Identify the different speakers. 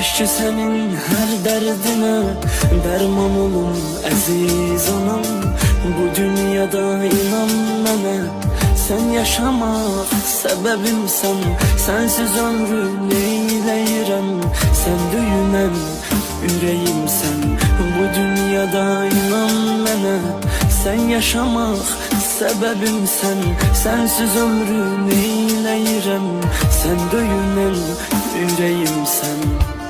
Speaker 1: ki senin her derdine derman olum əziz anam. Bu dünyada inan mənə, sen yaşamaq səbəbimsən. Sensiz ömrü neyləyirəm, sen döyünən ürəyimsən. Bu dünyada inan mənə, sen yaşamaq səbəbimsən. Sensiz ömrü neyləyirəm, sen döyünən ürəyimsən.